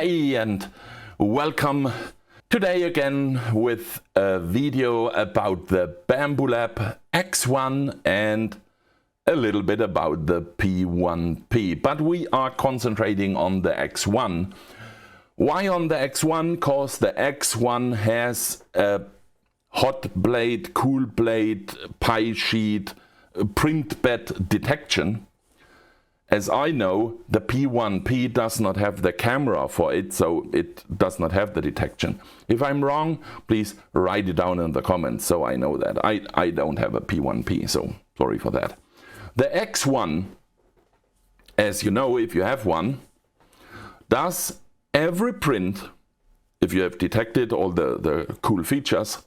Hey and welcome today again with a video about the BambuLab X1 and a little bit about the P1P, but we are concentrating on the X1. Why on the X1? Because the X1 has a hot blade, cool blade, pie sheet, print bed detection. As I know, the P1P does not have the camera for it, so it does not have the detection. If I'm wrong, please write it down in the comments so I know that. I don't have a P1P, so sorry for that. The X1, as you know, if you have one, does every print, if you have detected all the cool features,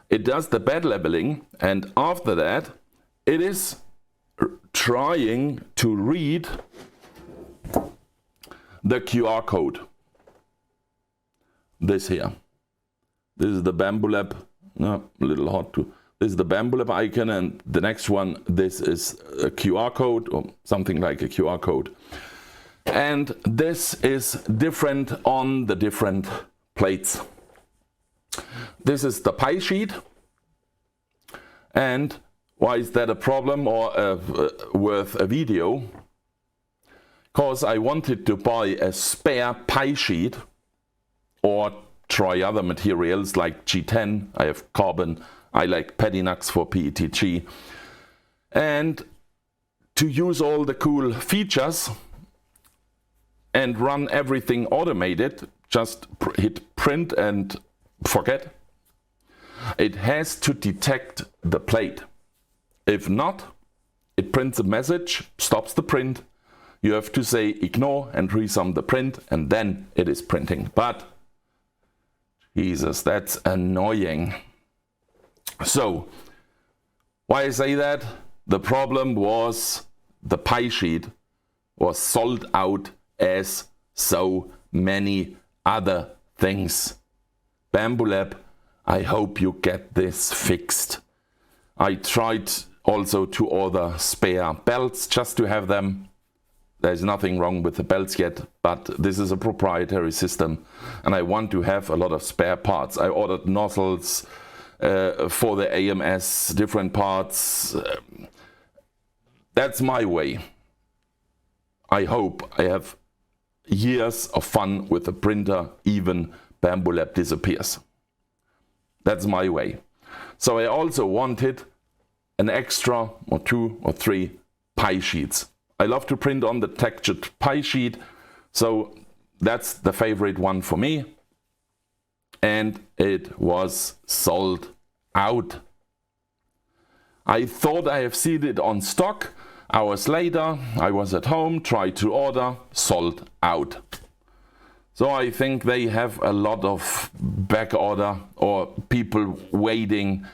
it does the bed leveling, and after that, it is trying to read the QR code. This here. This is the BambuLab, no, a little hot too. This is the BambuLab icon, and the next one, this is a QR code or something like a QR code. And this is different on the different plates. This is the pie sheet. And why is that a problem or worth a video? Because I wanted to buy a spare pie sheet or try other materials like G10. I have carbon. I like Pedinux for PETG. And to use all the cool features and run everything automated, just hit print and forget. It has to detect the plate. If not, it prints a message, stops the print. You have to say ignore and resum the print, and then it is printing. But, Jesus, that's annoying. So, why I say that? The problem was the pie sheet was sold out as so many other things. BambuLab, I hope you get this fixed. I tried also to order spare belts just to have them. There's nothing wrong with the belts yet, but this is a proprietary system and I want to have a lot of spare parts. I ordered nozzles for the AMS, different parts. That's my way. I hope I have years of fun with the printer, even BambuLab disappears. That's my way. So I also wanted an extra or 2 or 3 pie sheets. I love to print on the textured pie sheet, so that's the favorite one for me. And it was sold out. I thought I have seen it on stock. Hours later, I was at home, tried to order, sold out. So I think they have a lot of back order or people waiting.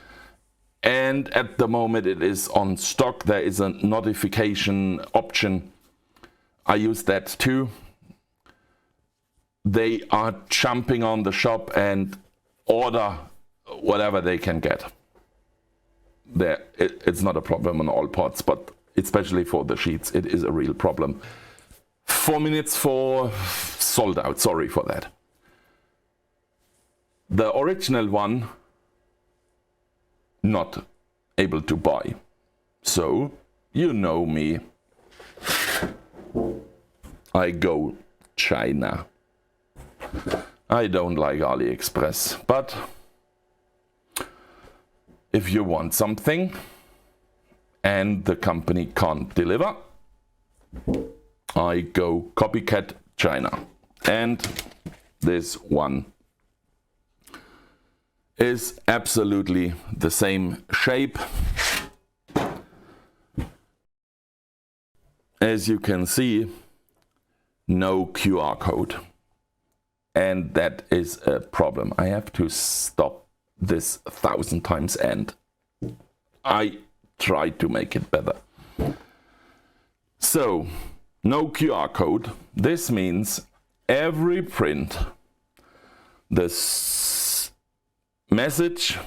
And at the moment it is on stock. There is a notification option. I use that too. They are jumping on the shop and order whatever they can get. It's not a problem on all parts, but especially for the sheets, it is a real problem. 4 minutes for sold out. Sorry for that. The original one, not able to buy. So, you know me. I go China. I don't like AliExpress, but if you want something and the company can't deliver, I go copycat China. And this one is absolutely the same shape. As you can see, no QR code. And that is a problem. I have to stop this 1,000 times and I try to make it better. So, no QR code. This means every print, this message,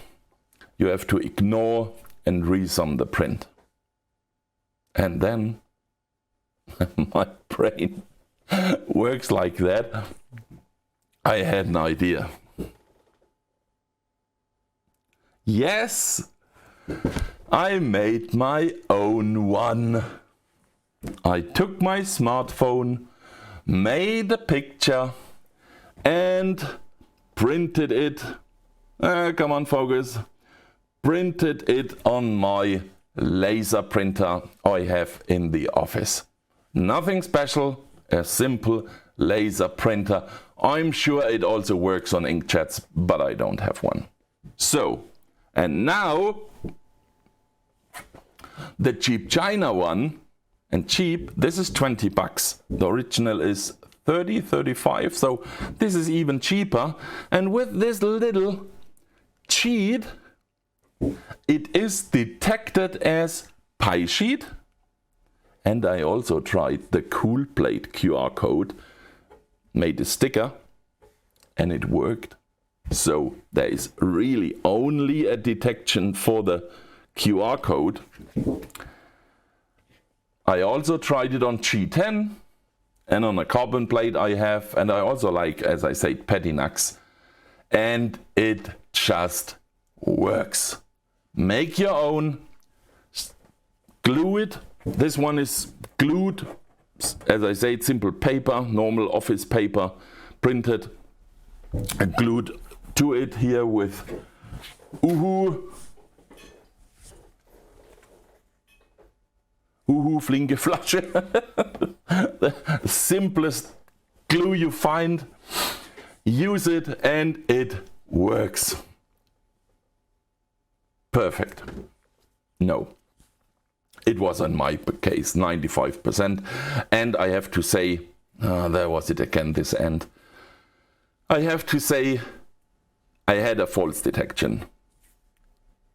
you have to ignore and resum the print. And then my brain works like that. I had an idea. Yes, I made my own one. I took my smartphone, made a picture and printed it. Come on, focus. Printed it on my laser printer I have in the office. Nothing special, a simple laser printer. I'm sure it also works on inkjets, but I don't have one. So, and now the cheap China one, and cheap, this is 20 bucks. The original is 30, 35, so this is even cheaper. And with this little cheat, it is detected as pie sheet. And I also tried the Cool Plate QR code, made a sticker, and it worked. So there is really only a detection for the QR code. I also tried it on G10 and on a carbon plate I have, and I also like, as I said, Petinax, and it just works. Make your own, glue it. This one is glued, as I said, simple paper, normal office paper, printed and glued to it here with Uhu flinke Flasche. The simplest glue you find. Use it and it works. Perfect. No. It was in my case 95%. And I have to say, there was it again, this end. I have to say, I had a false detection.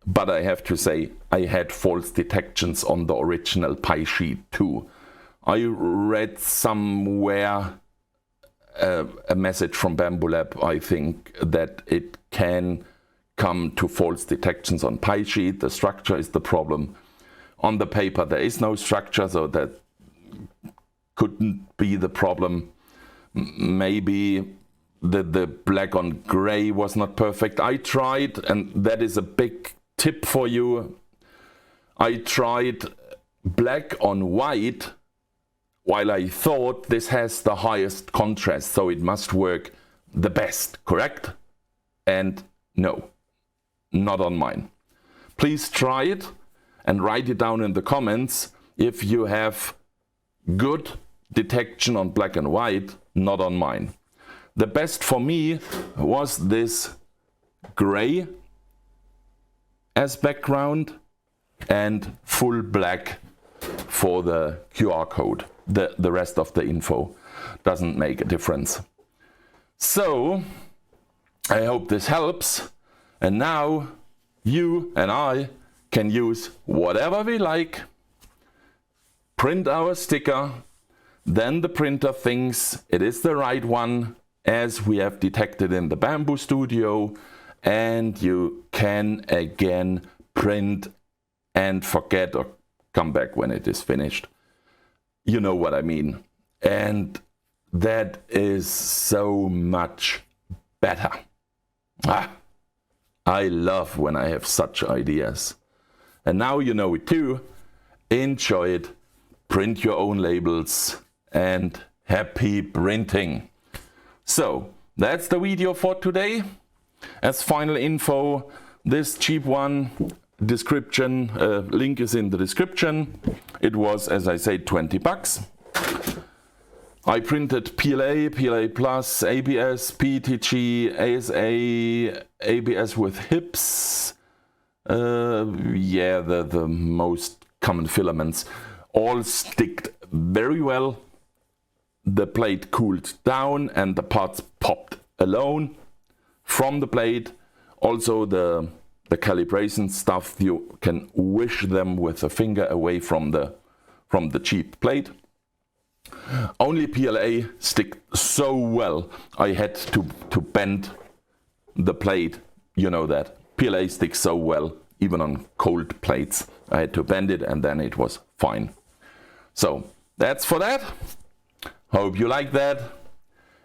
But I have to say, I had false detections on the original pie sheet too. I read somewhere a message from BambuLab, I think, that it can come to false detections on pie sheet. The structure is the problem. On the paper there is no structure, so that couldn't be the problem. Maybe the black on gray was not perfect. I tried, and that is a big tip for you. I tried black on white, while I thought this has the highest contrast, so it must work the best, correct? And no, not on mine. Please try it and write it down in the comments if you have good detection on black and white, not on mine. The best for me was this gray as background and full black for the QR code. The rest of the info doesn't make a difference. So I hope this helps, and now you and I can use whatever we like, print our sticker, then the printer thinks it is the right one as we have detected in the Bambu Studio, and you can again print and forget or come back when it is finished. You know what I mean. And that is so much better. I love when I have such ideas. And now you know it too. Enjoy it, print your own labels, and happy printing. So that's the video for today. As final info, this cheap one, description, link is in the description. It was, as I said, 20 bucks. I printed PLA, PLA Plus, ABS, PETG, ASA, ABS with hips. Yeah, the most common filaments. All sticked very well. The plate cooled down and the parts popped alone from the plate. Also the calibration stuff, you can wish them with a finger away from the cheap plate. Only PLA stick so well, I had to bend the plate. You know that PLA sticks so well, even on cold plates. I had to bend it and then it was fine. So that's for that. Hope you like that.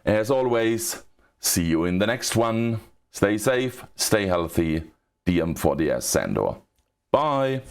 As always, See you in the next one. Stay safe, stay healthy. DM4DS Sandor. Bye.